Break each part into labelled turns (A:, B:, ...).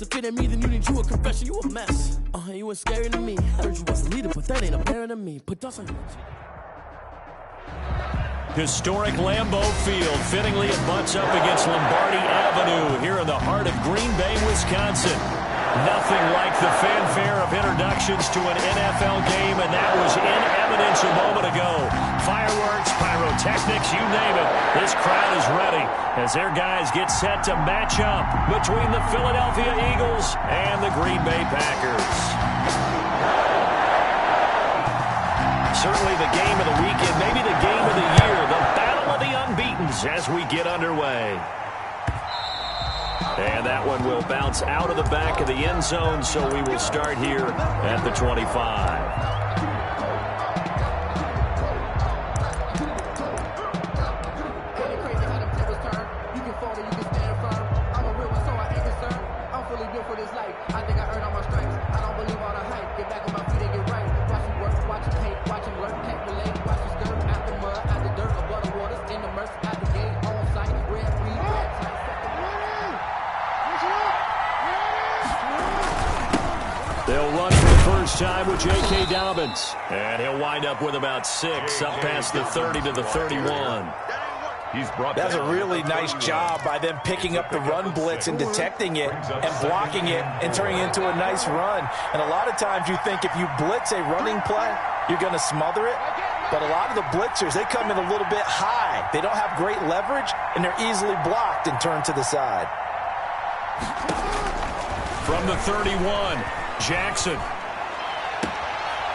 A: If it ain't me, then you need you a confession. You a mess. You was scary to me. Heard you was a leader, but that ain't apparent to me. Put dust on you.
B: Historic Lambeau Field. Fittingly, it butts up against Lombardi Avenue here in the heart of Green Bay, Wisconsin. Nothing like the fanfare of introductions to an NFL game, and that was in evidence a moment ago. Fireworks, pyrotechnics, you name it. This crowd is ready as their guys get set to match up between the Philadelphia Eagles and the Green Bay Packers. Certainly the game of the weekend, maybe the game of the year, the battle of the unbeatens as we get underway. And that one will bounce out of the back of the end zone, so we will start here at the 25. They'll run for the first time with J.K. Dobbins. And he'll wind up with about 6 up past the 30 to the 31.
C: That's a really nice job by them picking up the run blitz and detecting it and blocking it and turning it into a nice run. And a lot of times you think if you blitz a running play, you're going to smother it. But a lot of the blitzers, they come in a little bit high. They don't have great leverage, and they're easily blocked and turned to the side.
B: From the 31, Jackson.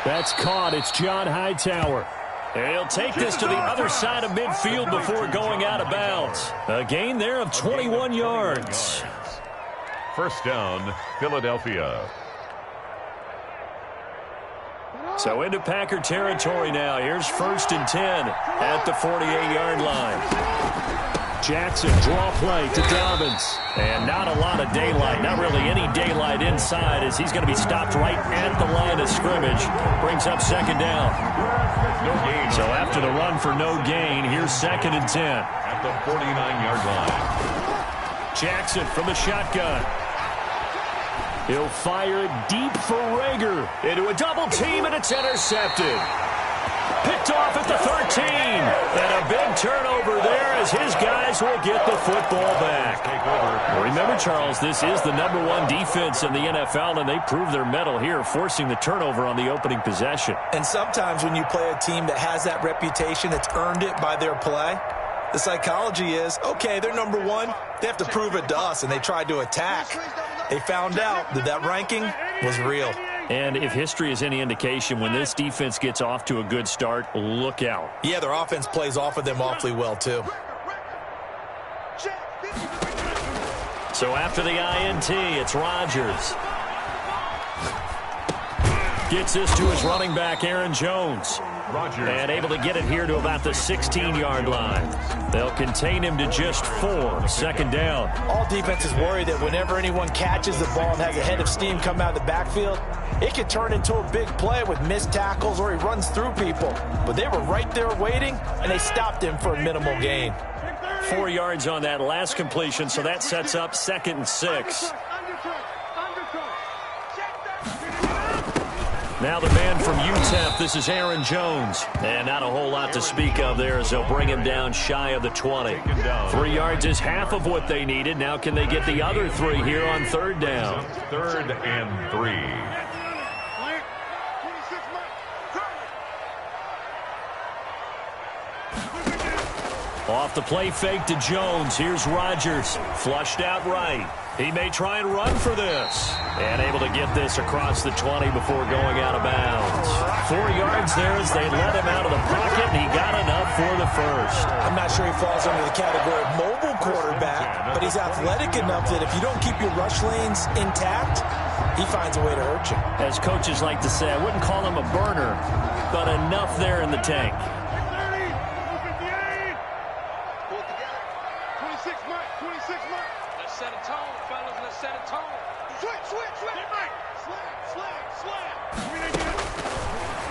B: That's caught. It's John Hightower. And he'll take this to the other side of midfield before going out of bounds. A gain there of 21 yards.
D: First down, Philadelphia.
B: So into Packer territory now. Here's 1st and 10 at the 48-yard line. Jackson, draw play to Dobbins. And not a lot of daylight, not really any daylight inside as he's going to be stopped right at the line of scrimmage. Brings up 2nd down.
D: No gain.
B: So after the run for no gain, here's 2nd and 10.
D: At the 49-yard line.
B: Jackson from the shotgun. He'll fire it deep for Rager. Into a double team, and it's intercepted. Picked off at the 13. And a big turnover there as his guys will get the football back. Remember, Charles, this is the #1 defense in the NFL, and they prove their mettle here, forcing the turnover on the opening possession.
C: And sometimes when you play a team that has that reputation, that's earned it by their play, the psychology is, okay, they're #1. They have to prove it to us, and they tried to attack. They found out that that ranking was real.
B: And if history is any indication, when this defense gets off to a good start, look out.
C: Yeah, their offense plays off of them awfully well, too.
B: So after the INT, it's Rodgers. Gets this to his running back, Aaron Jones. And able to get it here to about the 16-yard line. They'll contain him to just 4. 2nd down.
C: All defenses worry that whenever anyone catches the ball and has a head of steam come out of the backfield, it could turn into a big play with missed tackles or he runs through people. But they were right there waiting, and they stopped him for a minimal gain.
B: 4 yards on that last completion, so that sets up 2nd and 6. Now the man from UTEP, this is Aaron Jones. And not a whole lot to speak of there as they'll bring him down shy of the 20. 3 yards is half of what they needed. Now can they get the other 3 here on 3rd down?
D: 3rd and 3.
B: Off the play fake to Jones. Here's Rodgers. Flushed out right. He may try and run for this. And able to get this across the 20 before going out of bounds. 4 yards there as they let him out of the pocket, and he got enough for the first.
C: I'm not sure he falls under the category of mobile quarterback, but he's athletic enough that if you don't keep your rush lanes intact, he finds a way to hurt you.
B: As coaches like to say, I wouldn't call him a burner, but enough there in the tank.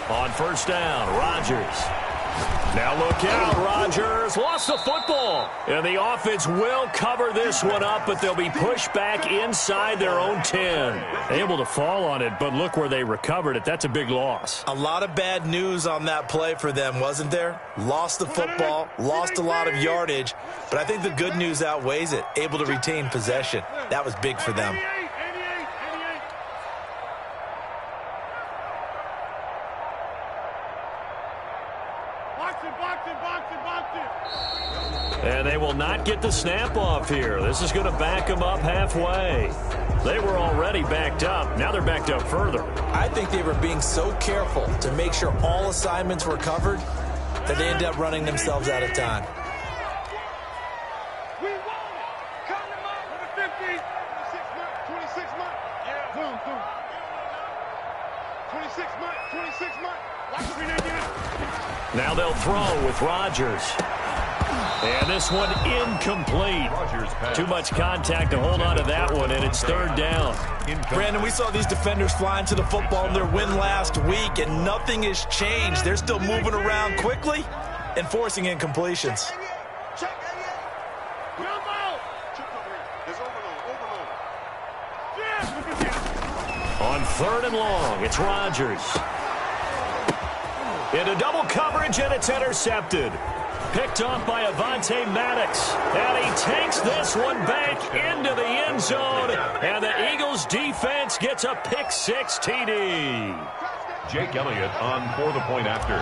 B: On 1st down, Rodgers. Now look out, Rodgers lost the football. And the offense will cover this one up, but they'll be pushed back inside their own 10. Able to fall on it, but look where they recovered it. That's a big loss.
C: A lot of bad news on that play for them, wasn't there? Lost the football, lost a lot of yardage, but I think the good news outweighs it. Able to retain possession. That was big for them.
B: And they will not get the snap off here. This is going to back them up halfway. They were already backed up. Now they're backed up further.
C: I think they were being so careful to make sure all assignments were covered that they ended up running themselves out of time.
B: Now they'll throw with Rodgers. And this one incomplete. Too much contact to hold on to that one, and it's third down.
C: Brandon, we saw these defenders flying to the football in their win last week, and nothing has changed. They're still moving around quickly and forcing incompletions.
B: On third and long, it's Rodgers. Into double coverage, and it's intercepted. Picked off by Avonte Maddox. And he takes this one back into the end zone. And the Eagles defense gets a pick-6 TD.
D: Jake Elliott on for the point after.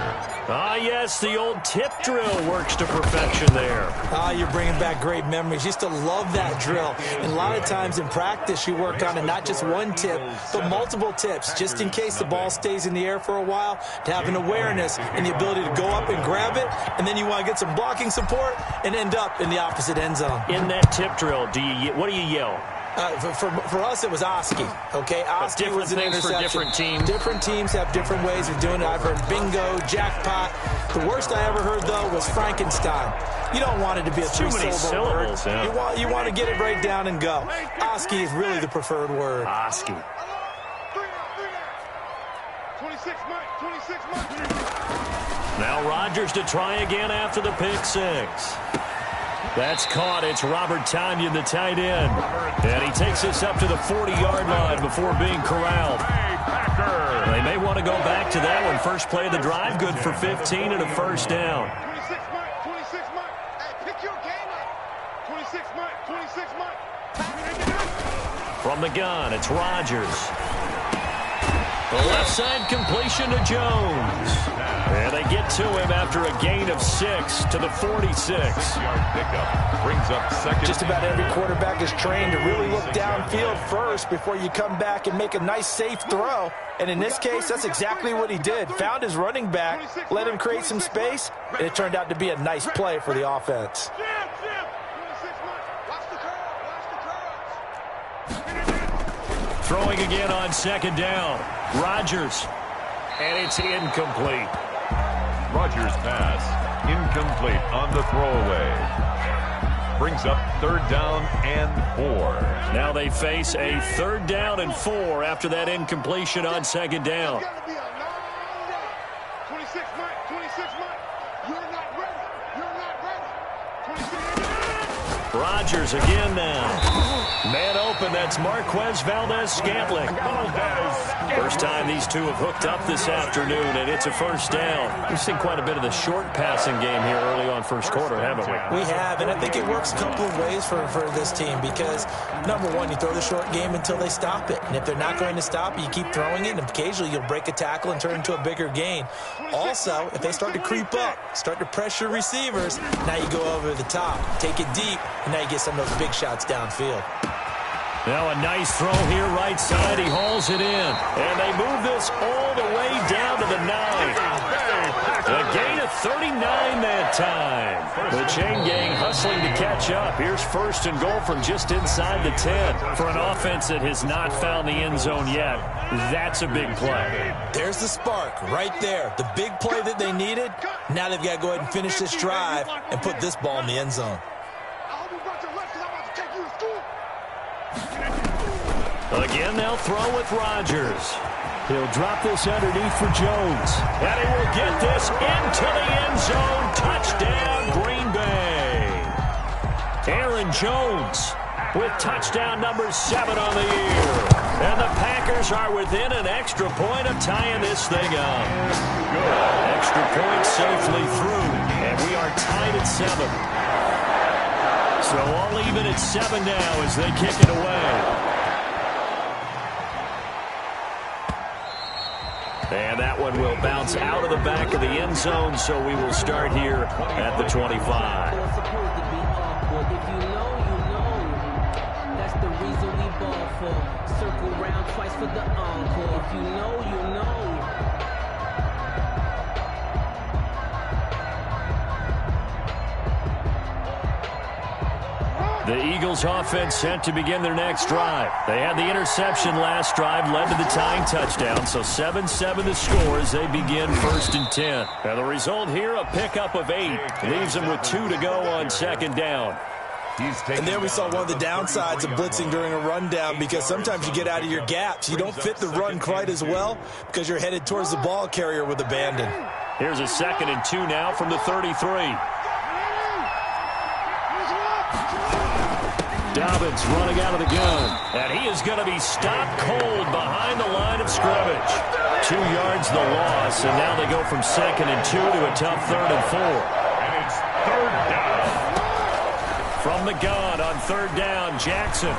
B: Ah, yes, the old tip drill works to perfection there.
C: Ah, you're bringing back great memories. Used to love that drill. And a lot of times in practice, you work on it, not just one tip, but multiple tips, just in case the ball stays in the air for a while, to have an awareness and the ability to go up and grab it, and then you want to get some blocking support and end up in the opposite end zone.
B: In that tip drill, what do you yell?
C: For us, it was Oski. Okay, Oski was an interception.
B: For different teams.
C: Different teams have different ways of doing it. I've heard bingo, jackpot. The worst I ever heard, though, was Frankenstein. You don't want it to be a three-syllable word. Yeah. You want to get it right down and go. Oski is really the preferred word.
B: Oski.
E: 26 months.
B: Now Rodgers to try again after the pick-6. That's caught. It's Robert Tonyan, the tight end. And he takes this up to the 40-yard line before being corralled. They may want to go back to that one. First play of the drive, good for 15 and a first down.
E: 26 months. Hey, pick your game up. 26 months.
B: From the gun, it's Rodgers. The left side completion to Jones. And they get to him after a gain of 6 to the 46.
D: 6-yard pickup brings up second.
C: Just about every quarterback is trained to really look downfield first before you come back and make a nice, safe throw. And in this case, that's exactly what he did. Found his running back, let him create some space, and it turned out to be a nice play for the offense.
E: 26 months. Watch the curls.
B: Throwing again on second down. Rodgers. And it's incomplete.
D: Rodgers' pass incomplete on the throwaway. Brings up third down and 4.
B: Now they face a third down and 4 after that incompletion on second down.
E: It's got to be a long run. 26 months. You're not ready. 26
B: Rodgers again now. Man open, that's Marquez Valdez-Scantling. First time these two have hooked up this afternoon, and it's a first down. We've seen quite a bit of the short passing game here early on first quarter, haven't we?
C: We have, and I think it works a couple of ways for this team because, number one, you throw the short game until they stop it. And if they're not going to stop it, you keep throwing it, and occasionally you'll break a tackle and turn into a bigger gain. Also, if they start to creep up, start to pressure receivers, now you go over the top, take it deep, and now you get some of those big shots downfield.
B: Now a nice throw here right side. He hauls it in. And they move this all the way down to the 9. A gain of 39 that time. The chain gang hustling to catch up. Here's first and goal from just inside the 10. For an offense that has not found the end zone yet, that's a big play.
C: There's the spark right there. The big play that they needed. Now they've got to go ahead and finish this drive and put this ball in the end zone.
B: Again, they'll throw with Rodgers. He'll drop this underneath for Jones. And he will get this into the end zone. Touchdown, Green Bay. Aaron Jones with touchdown number 7 on the year. And the Packers are within an extra point of tying this thing up. Extra point safely through. And we are tied at 7. So all even at 7 now as they kick it away. And that one will bounce out of the back of the end zone, so we will start here at the 25.
F: If you know, you know. That's the reason we ball for. Circle round twice for the encore. If you know, you know.
B: The Eagles offense set to begin their next drive. They had the interception last drive, led to the tying touchdown, so 7-7 the score as they begin 1st and 10. Now the result here, a pickup of 8. Leaves them with 2 to go on 2nd down.
C: And there we saw one of the downsides of blitzing during a rundown, because sometimes you get out of your gaps. You don't fit the run quite as well because you're headed towards the ball carrier with abandon.
B: Here's a 2nd and 2 now from the 33. Dobbins running out of the gun. And he is going to be stopped cold behind the line of scrimmage. 2 yards the loss, and now they go from 2nd and 2 to a tough 3rd and 4.
D: And it's 3rd down.
B: From the gun on 3rd down, Jackson.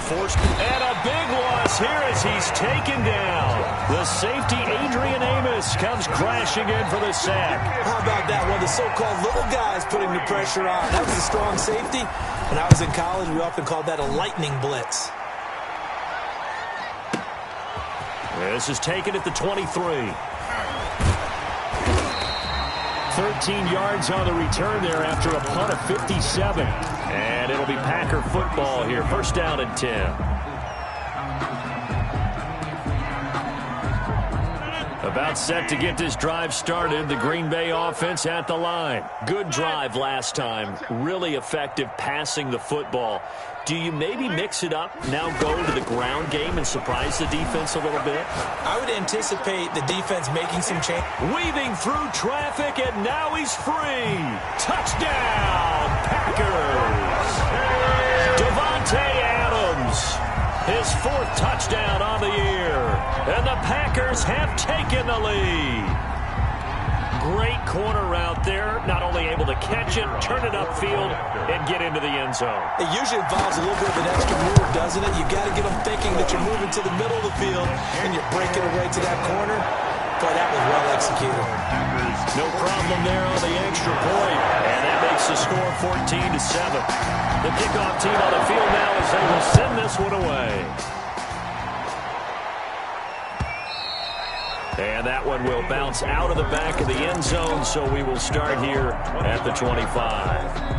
B: Forced, and a big loss here as he's taken down. The safety, Adrian Amos, comes crashing in for the sack.
C: How about that? One of the so-called little guys putting the pressure on. That was a strong safety. When I was in college, we often called that a lightning blitz.
B: This is taken at the 23. 13 yards on the return there after a punt of 57. And it'll be Packer football here. 1st down and 10. About set to get this drive started. The Green Bay offense at the line. Good drive last time. Really effective passing the football. Do you maybe mix it up, now go to the ground game and surprise the defense a little bit?
C: I would anticipate the defense making some change.
B: Weaving through traffic, and now he's free. Touchdown, Packers. Devontae Adams, his 4th touchdown on the year. And the Packers have taken the lead. Great corner route there. Not only able to catch it, turn it upfield, and get into the end zone.
C: It usually involves a little bit of an extra move, doesn't it? You've got to get them thinking that you're moving to the middle of the field, and you're breaking away to that corner. Boy, that was well executed.
B: No problem there on the extra point. And that makes the score 14-7. The kickoff team on the field now as they will send this one away. And that one will bounce out of the back of the end zone, so we will start here at the 25.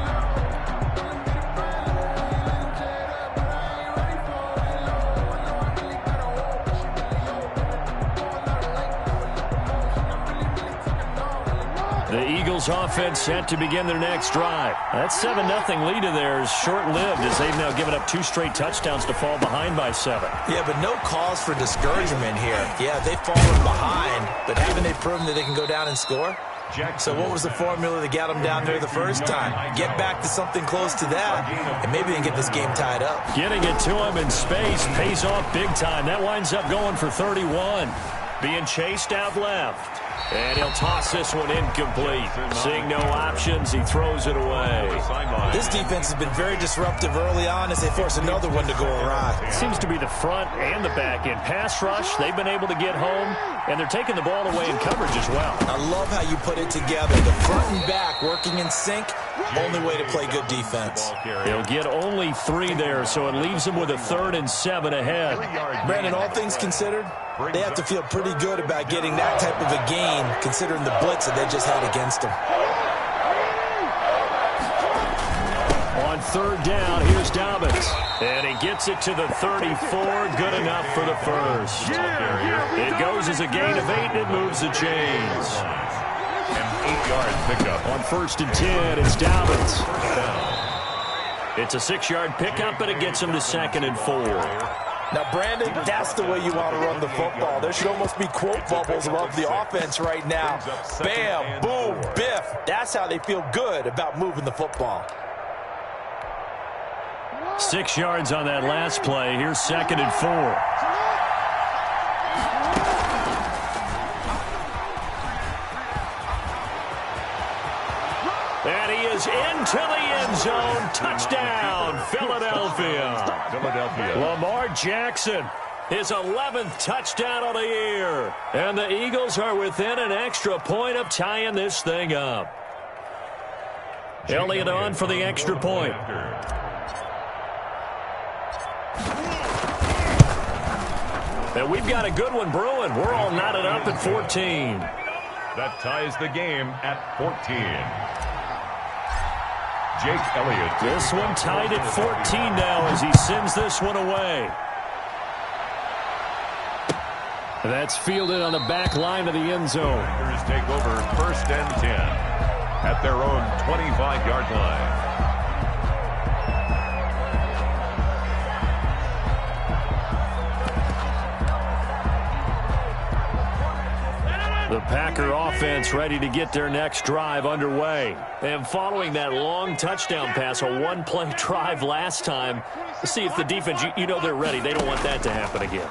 B: The Eagles offense set to begin their next drive. That 7-0 lead of theirs short-lived as they've now given up 2 straight touchdowns to fall behind by 7.
C: Yeah, but no cause for discouragement here. Yeah, they've fallen behind, but haven't they proven that they can go down and score? So what was the formula that got them down there the first time? Get back to something close to that, and maybe they can get this game tied up.
B: Getting it to him in space pays off big time. That winds up going for 31. Being chased out left. And he'll toss this one incomplete. Seeing no options, he throws it away.
C: This defense has been very disruptive early on as they force another one to go awry.
B: Seems to be the front and the back end. Pass rush, they've been able to get home, and they're taking the ball away in coverage as well.
C: I love how you put it together. The front and back working in sync, only way to play good defense.
B: He'll get only 3 there, so it leaves them with a 3rd and 7 ahead.
C: Brandon, all things considered, they have to feel pretty good about getting that type of a gain, considering the blitz that they just had against them.
B: On 3rd down, here's Dobbins. And he gets it to the 34. Good enough for the first. It goes as a gain of 8, and it moves the chains.
D: An 8-yard pickup.
B: On 1st and 10, it's Dobbins. It's a 6-yard pickup, but it gets him to 2nd and 4.
C: Now, Brandon, that's the way you want to run the football. There should almost be quote bubbles above the offense right now. Bam, boom, biff. That's how they feel good about moving the football.
B: 6 yards on that last play. Here's 2nd and 4. And he is into the end zone. Touchdown, Philadelphia. Lamar Jackson, his 11th touchdown of the year. And the Eagles are within an extra point of tying this thing up. Elliott on for the extra point. And we've got a good one brewing. We're all knotted up at 14.
D: That ties the game at 14. Jake Elliott.
B: This one tied at 14 now as he sends this one away. That's fielded on the back line of the end zone.
D: Packers take over 1st and 10 at their own 25-yard line.
B: The Packer offense ready to get their next drive underway. And following that long touchdown pass, a one-play drive last time, see if the defense, you know they're ready. They don't want that to happen again.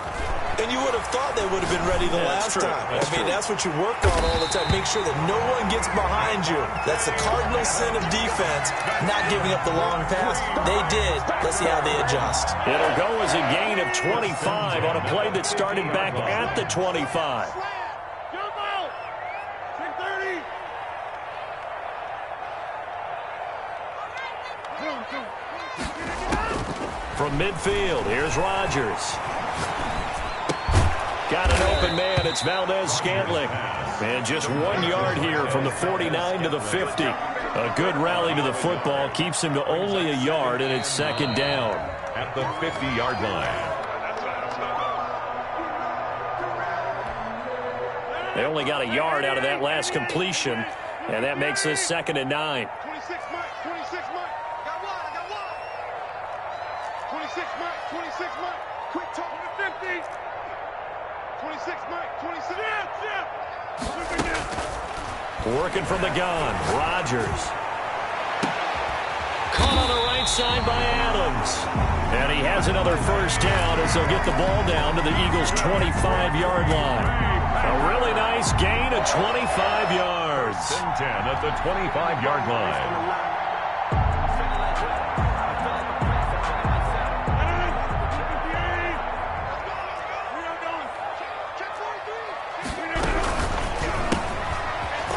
C: And you would have thought they would have been ready the last time. That's what you work on all the time. Make sure that no one gets behind you. That's the cardinal sin of defense, not giving up the long pass. They did. Let's see how they adjust.
B: It'll go as a gain of 25 on a play that started back at the 25. From midfield, here's Rodgers. Got an open man. It's Valdez-Scantling. And just 1 yard here from the 49 to the 50. A good rally to the football. Keeps him to only a yard, and it's 2nd down.
D: At the 50-yard line.
B: They only got a yard out of that last completion, and that makes this 2nd and 9.
E: 26 Mike, 26 Mike. Got one, I got one. 26 Mike, 26 Mike. Quick talk to the 50. 26 Mike, 26. Yeah.
B: Working from the gun, Rodgers. Caught on the right side by Adams. And he has another first down as they'll get the ball down to the Eagles' 25-yard line. A really nice gain of 25 yards.
D: 10 at the 25-yard line.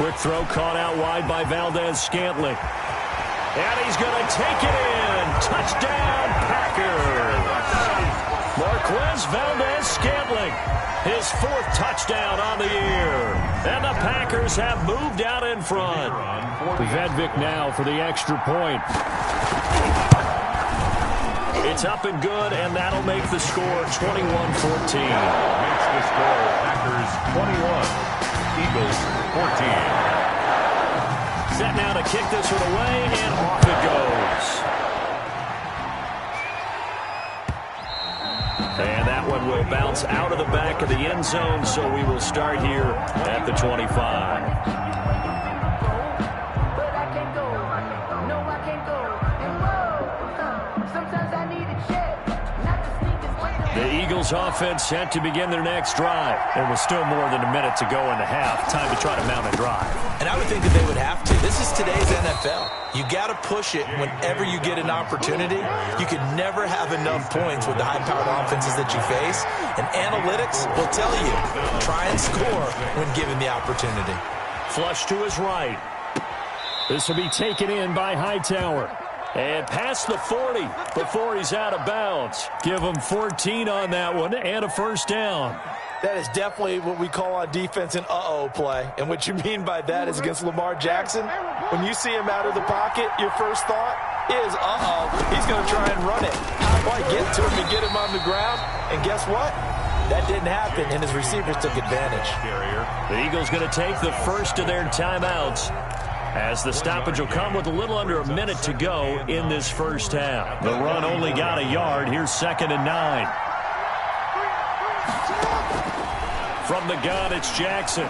B: Quick throw caught out wide by Valdez-Scantling. And he's going to take it in. Touchdown, Packers. Marquez Valdez-Scantling, his 4th touchdown on the year. And the Packers have moved out in front. Vedvik now for the extra point. It's up and good, and that'll make the score 21-14.
D: Makes the score Packers 21. Eagles 14.
B: Set now to kick this one away, and off it goes. And that one will bounce out of the back of the end zone, so we will start here at the 25. The Eagles offense set to begin their next drive. There was still more than a minute to go in the half. Time to try to mount a drive.
C: And I would think that they would have to. This is today's NFL. You got to push it whenever you get an opportunity. You can never have enough points with the high-powered offenses that you face. And analytics will tell you, try and score when given the opportunity.
B: Flush to his right. This will be taken in by Hightower. And past the 40 before he's out of bounds. Give him 14 on that one and a first down.
C: That is definitely what we call on defense an uh-oh play. And what you mean by that is against Lamar Jackson, when you see him out of the pocket, your first thought is, uh-oh, he's going to try and run it. How do I get to him and get him on the ground? And guess what? That didn't happen, and his receivers took advantage.
B: The Eagles going to take the first of their timeouts, as the stoppage will come with a little under a minute to go in this first half. The run only got a yard. Here's 2nd and 9. From the gun, it's Jackson.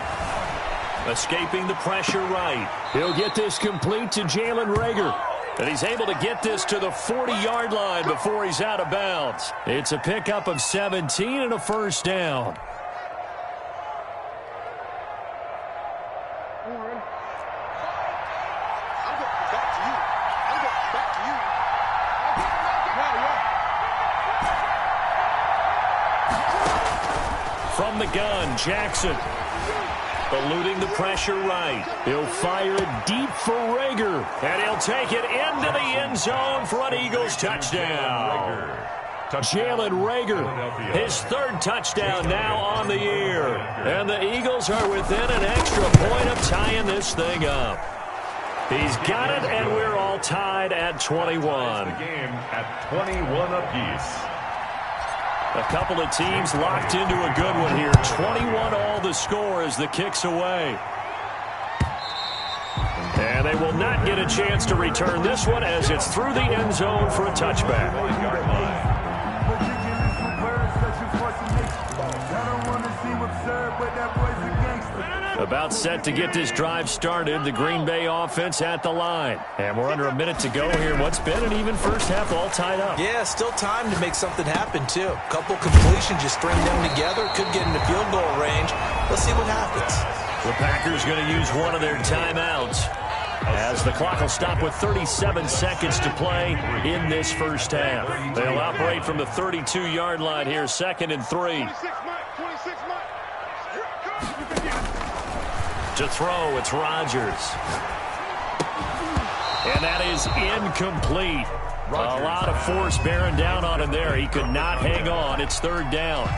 B: Escaping the pressure right. He'll get this complete to Jalen Reagor. And he's able to get this to the 40-yard line before he's out of bounds. It's a pickup of 17 and a first down. From the gun, Jackson. Eluding the pressure right. He'll fire it deep for Reagor. And he'll take it into the end zone for an Eagles touchdown. Jalen Reagor, his third touchdown now on the year. And the Eagles are within an extra point of tying this thing up. He's got it, and we're all tied at 21.
D: The game at 21 apiece.
B: A couple of teams locked into a good one here. 21 all the score as the kick's away. And they will not get a chance to return this one as it's through the end zone for a touchback. About set to get this drive started. The Green Bay offense at the line. And we're under a minute to go here. What's been an even first half, all tied up.
C: Yeah, still time to make something happen, too. A couple completions, just string them together. Could get into field goal range. Let's see what happens.
B: The Packers going to use one of their timeouts as the clock will stop with 37 seconds to play in this first half. They'll operate from the 32-yard line here, 2nd and 3. To throw, it's Rodgers. And that is incomplete. A lot of force bearing down on him there. He could not hang on. It's 3rd down.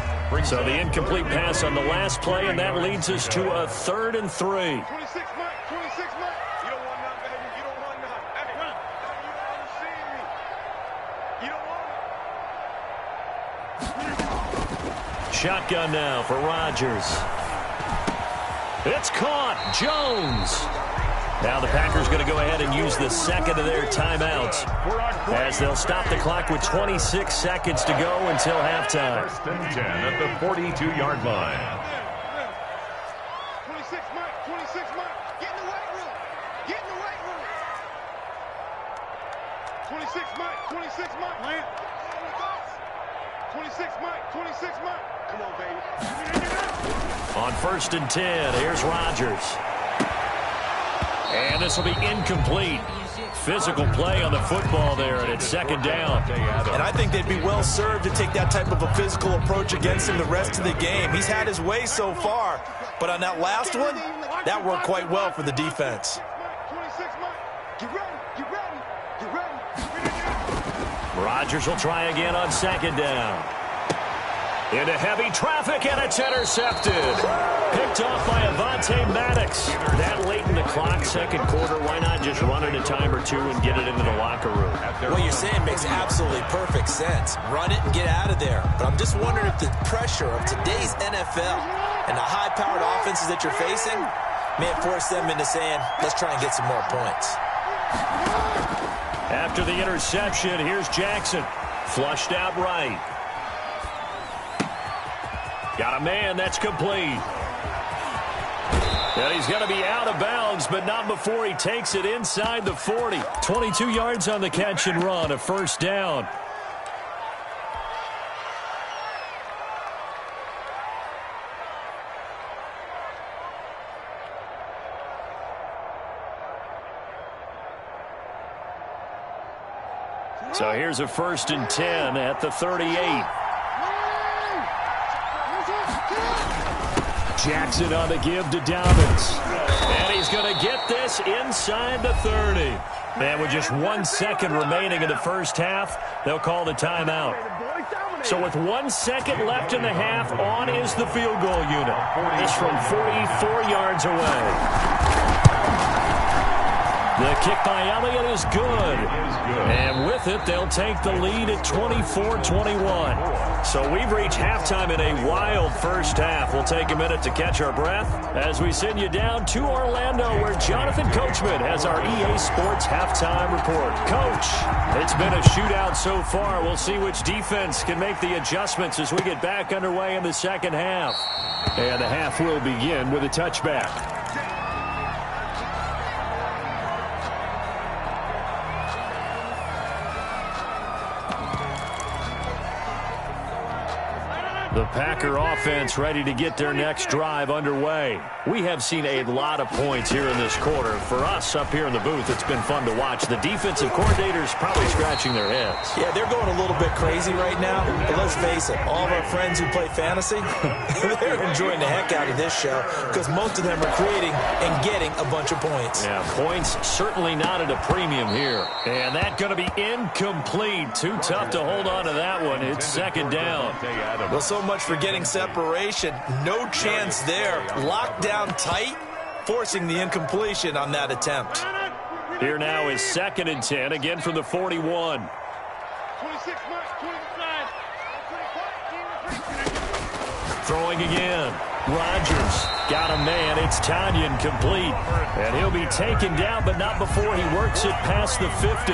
B: So the incomplete pass on the last play, and that leads us to a 3rd and 3. Shotgun now for Rodgers. It's caught. Jones. Now the Packers going to go ahead and use the second of their timeouts as they'll stop the clock with 26 seconds to go until halftime.
D: 1st and 10 at the 42-yard line.
E: 26 Mike. Get in the weight room. 26 Mike. 26 Mike. Come on, baby.
B: On 1st and 10, here's Rodgers. And this will be incomplete. Physical play on the football there, and it's 2nd down.
C: And I think they'd be well served to take that type of a physical approach against him the rest of the game. He's had his way so far, but on that last one, that worked quite well for the defense.
E: 26 Mike. Get ready.
B: Rodgers will try again on 2nd down. Into heavy traffic, and it's intercepted. Picked off by Avonte Maddox. That late in the clock, 2nd quarter, why not just run it a time or two and get it into the locker room?
C: What you're saying makes absolutely perfect sense. Run it and get out of there. But I'm just wondering if the pressure of today's NFL and the high-powered offenses that you're facing may have forced them into saying, let's try and get some more points.
B: After the interception, here's Jackson. Flushed out right. Got a man, that's complete. And he's going to be out of bounds, but not before he takes it inside the 40. 22 yards on the catch and run, a 1st down. So here's a 1st and 10 at the 38. Jackson on the give to Dobbins. And he's going to get this inside the 30. And with just 1 second remaining in the first half, they'll call the timeout. So with 1 second left in the half, on is the field goal unit. This from 44 yards away. The kick by Elliott is good. And with it, they'll take the lead at 24-21. So we've reached halftime in a wild first half. We'll take a minute to catch our breath as we send you down to Orlando, where Jonathan Coachman has our EA Sports halftime report. Coach, it's been a shootout so far. We'll see which defense can make the adjustments as we get back underway in the second half. And the half will begin with a touchback. The Packer offense ready to get their next drive underway. We have seen a lot of points here in this quarter. For us up here in the booth, it's been fun to watch. The defensive coordinators probably scratching their heads.
C: Yeah, they're going a little bit crazy right now. But let's face it, all of our friends who play fantasy, they're enjoying the heck out of this show because most of them are creating and getting a bunch of points.
B: Yeah, points certainly not at a premium here. And that's going to be incomplete. Too tough to hold on to that one. It's second down.
C: Well, so much for getting separation. No chance there. Locked down tight, forcing the incompletion on that attempt.
B: Here now is 2nd and 10, again from the 41.
E: 26 marks, 25.
B: Throwing again. Rodgers got a man. It's Tanyan complete. And he'll be taken down, but not before he works it past the 50.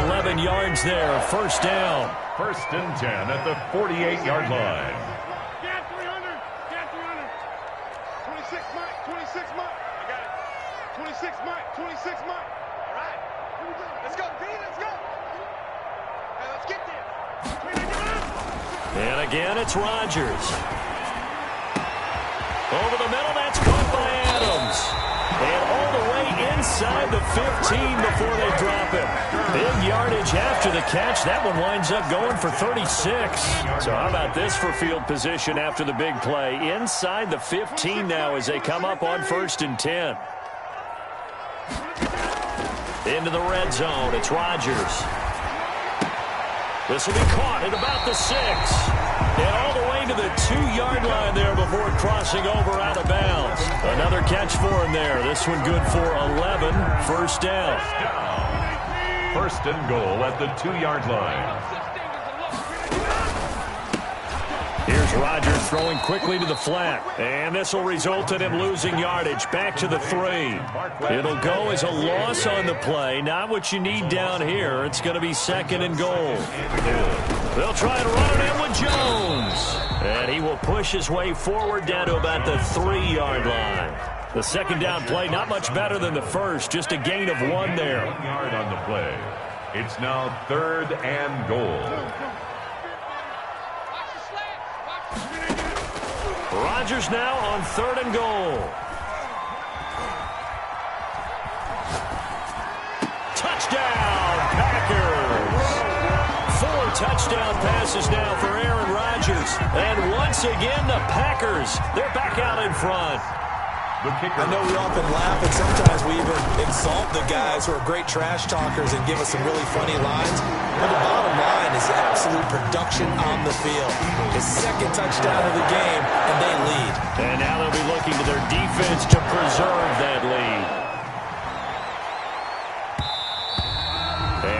B: 11 yards there. First down.
D: 1st and 10 at the 48-yard line.
E: Get 300. Get 300. 26 mark, 26 mark. I got it. 26 mark, 26 mark. All right. Let's go, B. Let's go. Hey, let's get there.
B: And again, it's Rodgers. Over the middle, that's caught by Adams. And all the way inside the 15 before they drop it. Big yardage after the catch. That one winds up going for 36. So how about this for field position after the big play? Inside the 15 now as they come up on 1st and 10. Into the red zone. It's Rodgers. This will be caught at about the 6. And all the way to the 2-yard line there before crossing over out of bounds. Another catch for him there. This one good for 11. First down.
D: 1st and goal at the 2-yard line.
B: Here's Rodgers throwing quickly to the flat. And this will result in him losing yardage. Back to the 3. It'll go as a loss on the play. Not what you need down here. It's going to be 2nd and goal. They'll try to run it in with Jones. And he will push his way forward down to about the 3-yard line. The second down play, not much better than the first. Just a gain of 1 there.
D: 1 yard on the play. It's now 3rd and goal.
B: Rodgers now on 3rd and goal. Touchdown, Packers. 4 touchdown passes now for Aaron Rodgers. And once again, the Packers, they're back out in front.
C: I know we often laugh and sometimes we even insult the guys who are great trash talkers and give us some really funny lines. But the bottom line is the absolute production on the field. His 2nd touchdown of the game, and they lead.
B: And now they'll be looking to their defense to preserve that lead.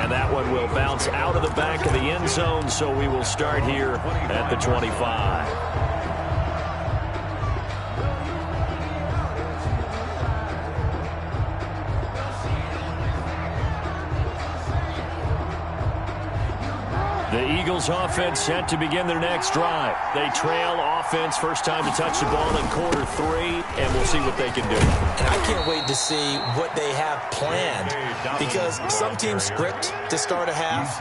B: And that one will bounce out of the back of the end zone, so we will start here at the 25. The Eagles offense set to begin their next drive. They trail offense, first time to touch the ball in quarter 3, and we'll see what they can do.
C: And I can't wait to see what they have planned because some teams script to start a half.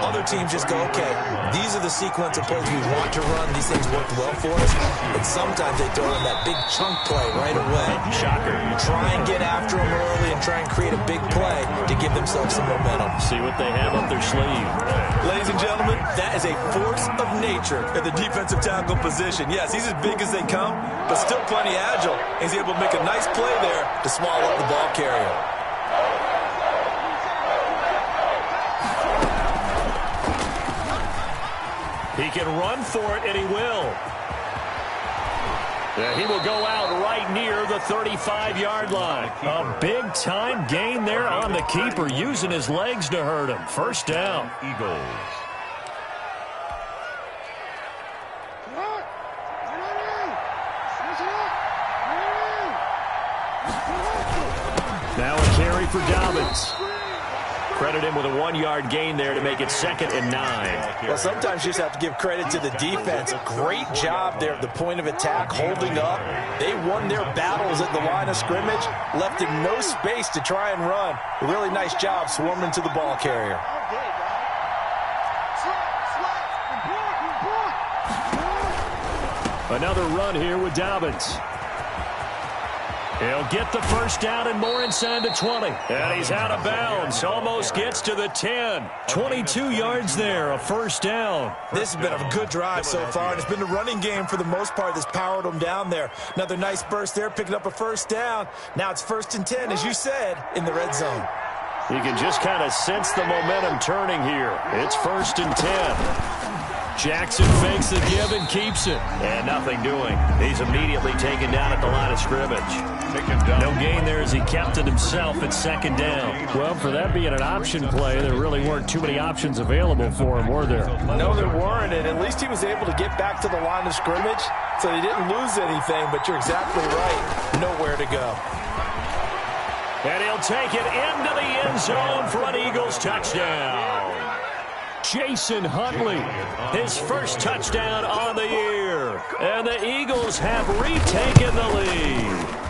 C: Other teams just go, okay, these are the sequence of plays we want to run. These things worked well for us. And sometimes they throw in that big chunk play right away.
B: Shocker.
C: Try and get after them early and try and create a big play to give themselves some momentum.
B: See what they have up their sleeve.
C: Ladies and gentlemen, that is a force of nature at the defensive tackle position. Yes, he's as big as they come, but still plenty agile. He's able to make a nice play there to swallow up the ball carrier.
B: He can run for it, and he will. He will go out right near the 35-yard line. A big-time gain there on the keeper, using his legs to hurt him. First down.
D: Eagles.
B: Now a carry for Dobbins. Credit him with a 1-yard gain there to make it 2nd and 9.
C: Well, sometimes you just have to give credit to the defense. A great job there at the point of attack, holding up. They won their battles at the line of scrimmage, left him no space to try and run. A really nice job swarming to the ball carrier.
B: Another run here with Dobbins. He'll get the first down and more inside the 20. And he's out of bounds. Almost gets to the 10. 22 yards there, a first down.
C: This has been a good drive so far, and it's been the running game for the most part that's powered them down there. Another nice burst there, picking up a first down. Now it's 1st and 10, as you said, in the red zone.
B: You can just kind of sense the momentum turning here. It's 1st and 10. Jackson fakes the give and keeps it. And nothing doing. He's immediately taken down at the line of scrimmage. No gain there as he kept it himself at 2nd down. Well, for that being an option play, there really weren't too many options available for him, were there?
C: No, there weren't, and at least he was able to get back to the line of scrimmage, so he didn't lose anything, but you're exactly right. Nowhere to go.
B: And he'll take it into the end zone for an Eagles touchdown. Jason Huntley, his first touchdown on the year. And the Eagles have retaken the lead.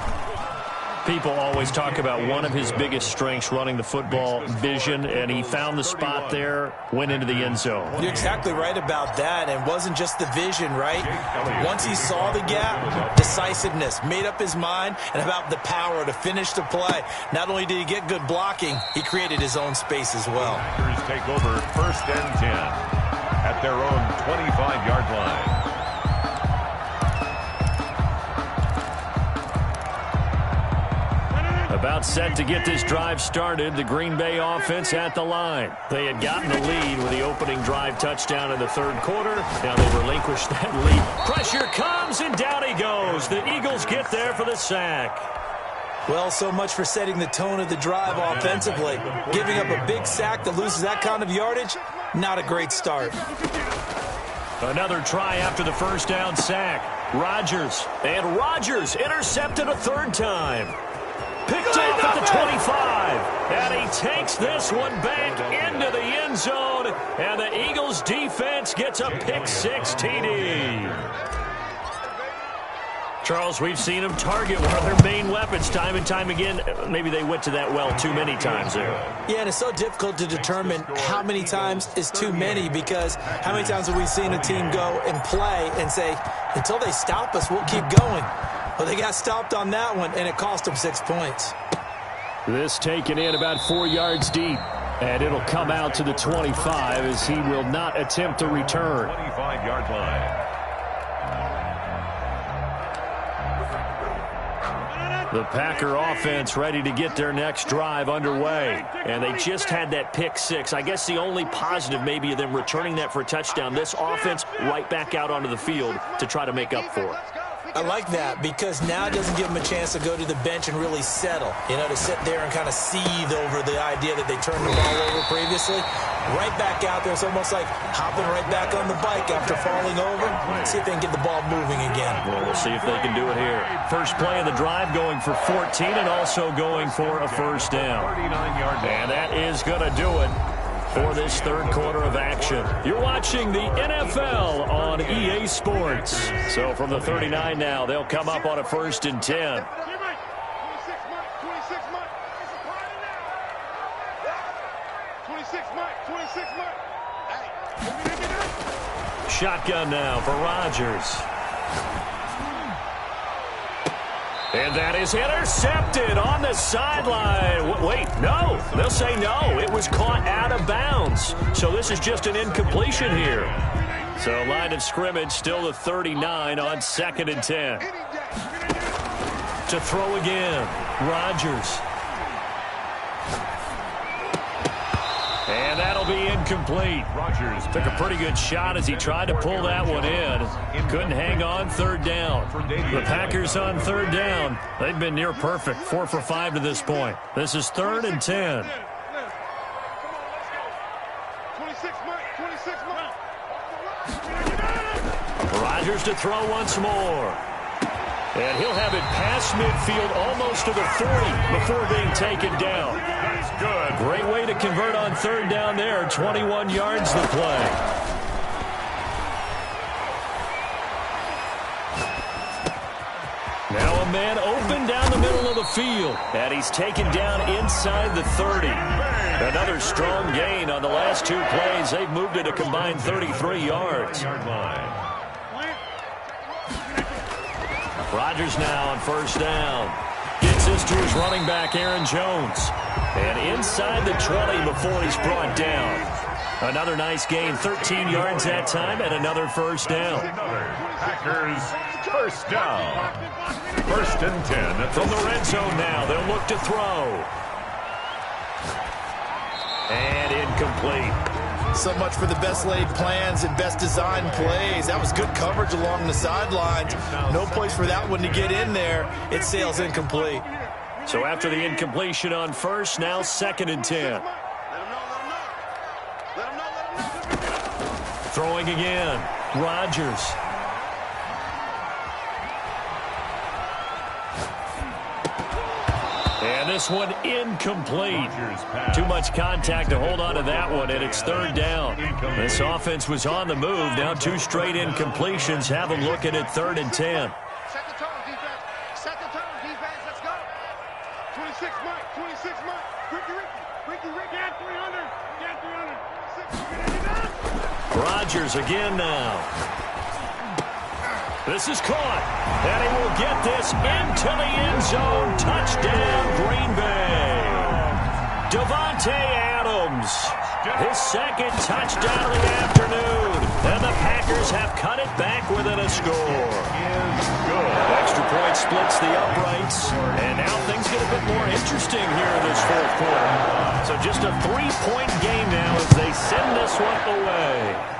B: People always talk about one of his biggest strengths running the football, vision, and he found the spot there, went into the end zone.
C: You're exactly right about that, and it wasn't just the vision, right? Once he saw the gap, decisiveness, made up his mind, and about the power to finish the play. Not only did he get good blocking, he created his own space as well.
D: Packers take over 1st and 10 at their own 25-yard line.
B: About set to get this drive started, the Green Bay offense at the line. They had gotten the lead with the opening drive touchdown in the 3rd quarter. Now they relinquish that lead. Pressure comes, and down he goes. The Eagles get there for the sack.
C: Well, so much for setting the tone of the drive offensively. Giving up a big sack that loses that kind of yardage, not a great start.
B: Another try after the first down sack. Rodgers intercepted a 3rd time. Picked off at the 25, and he takes this one back into the end zone, and the Eagles defense gets a pick-6 TD. Charles, we've seen them target one of their main weapons time and time again. Maybe they went to that well too many times there.
C: Yeah, and it's so difficult to determine how many times is too many, because how many times have we seen a team go and play and say, until they stop us, we'll keep going. Well, they got stopped on that one, and it cost them 6 points.
B: This taken in about 4 yards deep, and it'll come out to the 25 as he will not attempt to return.
D: 25-yard line.
B: The Packer offense ready to get their next drive underway. And they just had that pick-6. I guess the only positive maybe of them returning that for a touchdown. This offense right back out onto the field to try to make up for it.
C: I like that, because now it doesn't give them a chance to go to the bench and really settle. You know, to sit there and kind of seethe over the idea that they turned the ball over previously. Right back out there. It's almost like hopping right back on the bike after falling over. See if they can get the ball moving again.
B: Well, we'll see if they can do it here. First play of the drive going for 14 and also going for a first down.
D: 39-yard line.
B: And that is going to do it for this 3rd quarter of action. You're watching the NFL on EA Sports. So from the 39 now, they'll come up on a 1st and 10. Shotgun now for Rodgers. And that is intercepted on the sideline. Wait, no. They'll say no. It was caught out of bounds. So this is just an incompletion here. So line of scrimmage still the 39 on 2nd and 10. To throw again. Rodgers. And that'll be incomplete.
D: Rodgers
B: took a pretty good shot as he tried to pull that one in. Couldn't hang on third down. The Packers on third down. They've been near perfect, 4 for 5 to this point. This is 3rd and 10. Rodgers to throw once more. And he'll have it past midfield almost to the 40 before being taken down.
D: That's good.
B: Great way to convert on third down there. 21 yards the play. Now a man open down the middle of the field. And he's taken down inside the 30. Another strong gain on the last 2 plays. They've moved it a combined 33 yards. Rodgers now on first down. Gets this to his running back, Aaron Jones. And inside the 20 before he's brought down. Another nice gain, 13 yards that time, and another first down.
D: Packers first down. 1st and 10.
B: From the red zone now, they'll look to throw. And incomplete.
C: So much for the best laid plans and best designed plays. That was good coverage along the sidelines. No place for that one to get in there. It sails incomplete.
B: So after the incompletion on first, now 2nd and 10. Throwing again. Rodgers. And this one incomplete. Too much contact to hold on to that one, and it's 3rd down. This offense was on the move. Now 2 straight incompletions. Have them looking at 3rd and 10.
E: Set the tone, defense. Set the tone, defense. Let's go. 26 Mike. 26 Mike. Ricky. Get 300. Get 300.
B: Rodgers again now. This is caught, and he will get this into the end zone. Touchdown, Green Bay. Davante Adams, his 2nd touchdown of the afternoon, and the Packers have cut it back within a score. Extra point splits the uprights, and now things get a bit more interesting here in this 4th quarter. So just a 3-point game now as they send this one away.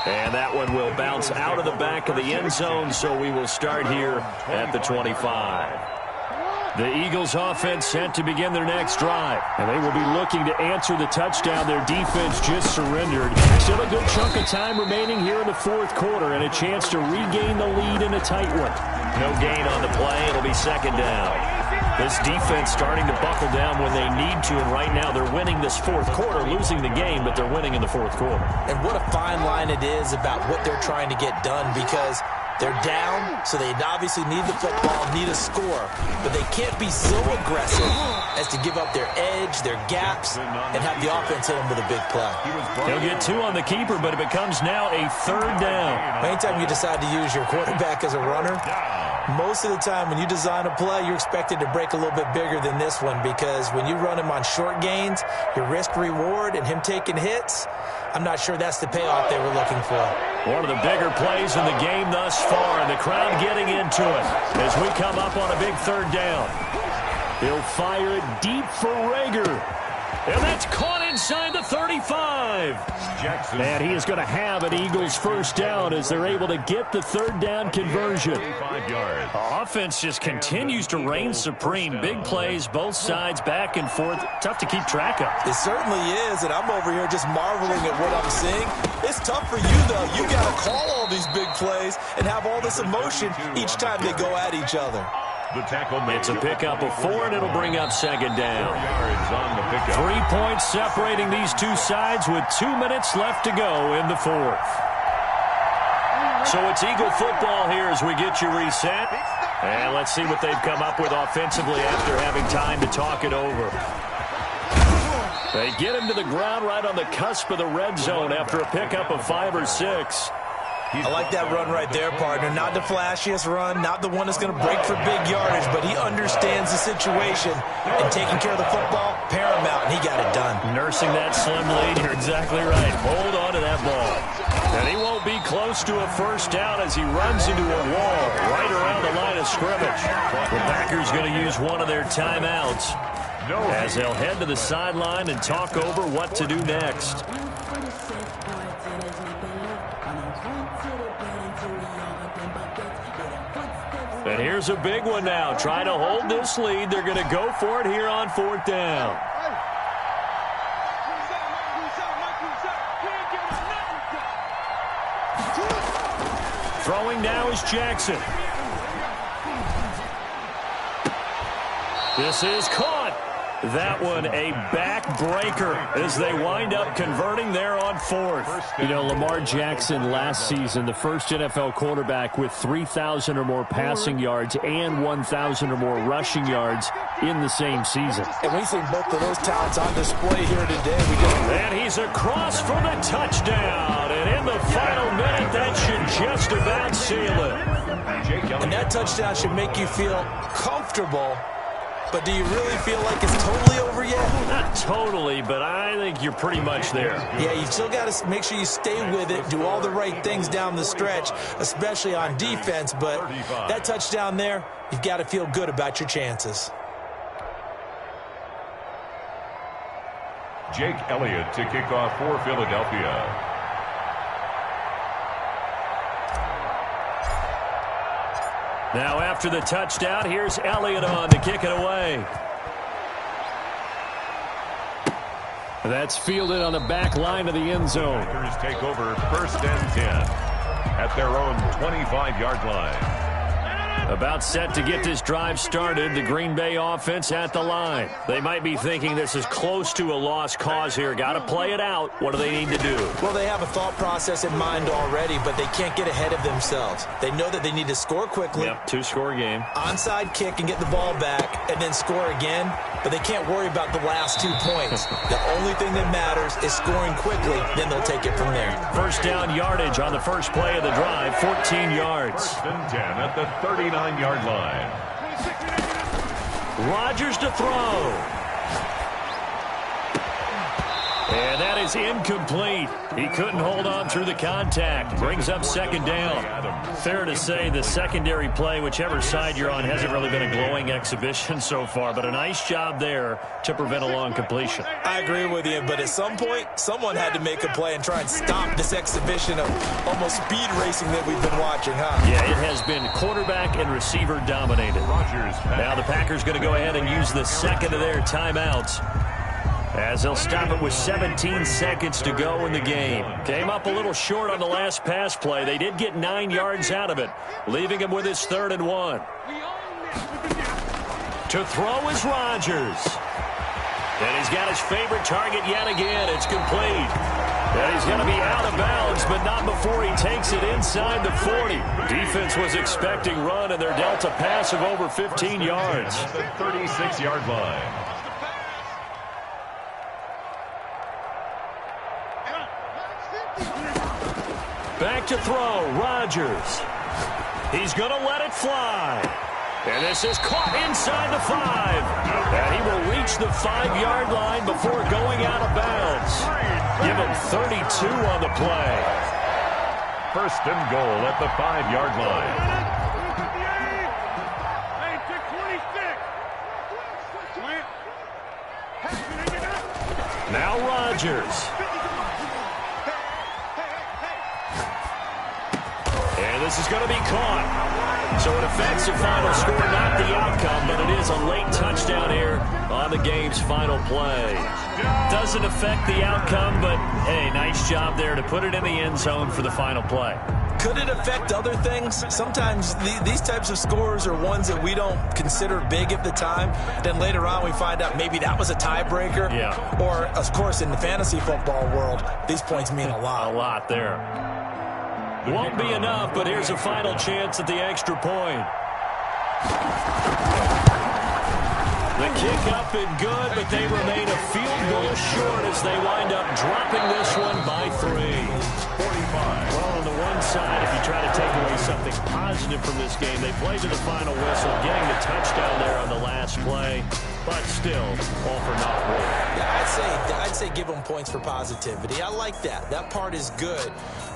B: And that one will bounce out of the back of the end zone, so we will start here at the 25. The Eagles offense set to begin their next drive, and they will be looking to answer the touchdown their defense just surrendered. Still a good chunk of time remaining here in the 4th quarter and a chance to regain the lead in a tight one. No gain on the play. It'll be 2nd down. This defense starting to buckle down when they need to, and right now they're winning this 4th quarter, losing the game, but they're winning in the 4th quarter.
C: And what a fine line it is about what they're trying to get done, because they're down, so they obviously need the football, need a score, but they can't be so aggressive as to give up their edge, their gaps, and have the offense hit them with a big play.
B: He'll get 2 on the keeper, but it becomes now a 3rd down.
C: Anytime you decide to use your quarterback as a runner, most of the time when you design a play, you're expected to break a little bit bigger than this one, because when you run him on short gains, your risk-reward and him taking hits, I'm not sure that's the payoff they were looking for.
B: One of the bigger plays in the game thus far, and the crowd getting into it as we come up on a big 3rd down. He'll fire it deep for Rager. And that's caught inside the 35. And he is going to have an Eagles first down as they're able to get the 3rd down conversion. Offense just continues to reign supreme. Big plays, both sides, back and forth. Tough to keep track of.
C: It certainly is, and I'm over here just marveling at what I'm seeing. It's tough for you, though. You got to call all these big plays and have all this emotion each time they go at each other.
B: It's a pickup of 4, and it'll bring up 2nd down. 3 points separating these two sides with 2 minutes left to go in the 4th. So it's Eagle football here as we get you reset. And let's see what they've come up with offensively after having time to talk it over. They get him to the ground right on the cusp of the red zone after a pickup of 5 or 6.
C: I like that run right there, partner. Not the flashiest run, not the one that's going to break for big yardage, but he understands the situation, and taking care of the football, paramount, and he got it done.
B: Nursing that slim lead, you're exactly right. Hold on to that ball. And he won't be close to a first down as he runs into a wall right around the line of scrimmage. The Packers going to use one of their timeouts as they'll head to the sideline and talk over what to do next. And here's a big one now. Trying to hold this lead. They're going to go for it here on 4th down. Throwing now is Jackson. This is caught. That one a backbreaker as they wind up converting there on 4th.
G: You know, Lamar Jackson last season, the first NFL quarterback with 3,000 or more passing yards and 1,000 or more rushing yards in the same season.
C: And we see both of those talents on display here today.
B: And he's across for the touchdown. And in the final minute, that should just about seal it.
C: And that touchdown should make you feel comfortable. But do you really feel like it's totally over yet?
B: Not totally, but I think you're pretty much there.
C: Yeah, you've still got to make sure you stay with it, do all the right things down the stretch, especially on defense. But that touchdown there, you've got to feel good about your chances.
D: Jake Elliott to kick off for Philadelphia.
B: Now after the touchdown, here's Elliott on to kick it away.
G: That's fielded on the back line of the end zone.
D: Packers take over 1st and 10 at their own 25-yard line.
B: About set to get this drive started, the Green Bay offense at the line. They might be thinking this is close to a lost cause here. Got to play it out. What do they need to do?
C: Well, they have a thought process in mind already, but they can't get ahead of themselves. They know that they need to score quickly.
B: Yep, 2-score game.
C: Onside kick and get the ball back and then score again, but they can't worry about the last 2 points. The only thing that matters is scoring quickly, then they'll take it from there.
B: 1st down yardage on the first play of the drive, 14 yards.
D: 1st and 10 at the 39-yard line.
B: Rodgers to throw. And that is incomplete. He couldn't hold on through the contact. Brings up 2nd down. Fair to say the secondary play, whichever side you're on, hasn't really been a glowing exhibition so far, but a nice job there to prevent a long completion.
C: I agree with you, but at some point, someone had to make a play and try and stop this exhibition of almost speed racing that we've been watching, huh?
B: Yeah, it has been quarterback and receiver dominated. Now the Packers going to go ahead and use the second of their timeouts, as they'll stop it with 17 seconds to go in the game. Came up a little short on the last pass play. They did get 9 yards out of it, leaving him with his 3rd and 1. To throw is Rodgers. And he's got his favorite target yet again. It's complete. And he's going to be out of bounds, but not before he takes it inside the 40. Defense was expecting run, and they're dealt a pass of over 15 yards.
D: At the 36-yard line.
B: Back to throw, Rodgers. He's going to let it fly. And this is caught inside the 5. And he will reach the 5-yard line before going out of bounds. Give him 32 on the play.
D: 1st and goal at the 5-yard line.
B: Now Rodgers. And this is going to be caught. So it affects the final score, not the outcome, but it is a late touchdown here on the game's final play. Doesn't affect the outcome, but, hey, nice job there to put it in the end zone for the final play.
C: Could it affect other things? Sometimes these types of scores are ones that we don't consider big at the time. Then later on we find out maybe that was a tiebreaker.
B: Yeah.
C: Or, of course, in the fantasy football world, these points mean a lot.
B: A lot there. Won't be enough, but here's a final chance at the extra point. The kick up and good, but they remain a field goal short as they wind up dropping this one by 3.
D: 45.
B: Well, on the one side, if you try to take away something positive from this game, they played to the final whistle, getting the touchdown there on the last play, but still, all for naught.
C: Yeah, I'd say give them points for positivity. I like that. That part is good.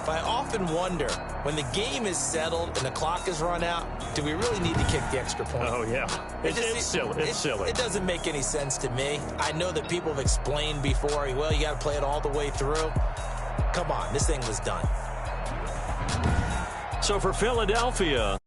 C: But I often wonder, when the game is settled and the clock is run out, do we really need to kick the extra point?
B: Oh, yeah. It's silly. It's silly.
C: It doesn't make any sense to me. I know that people have explained before, well, you got to play it all the way through. Come on, this thing was done.
B: So for Philadelphia,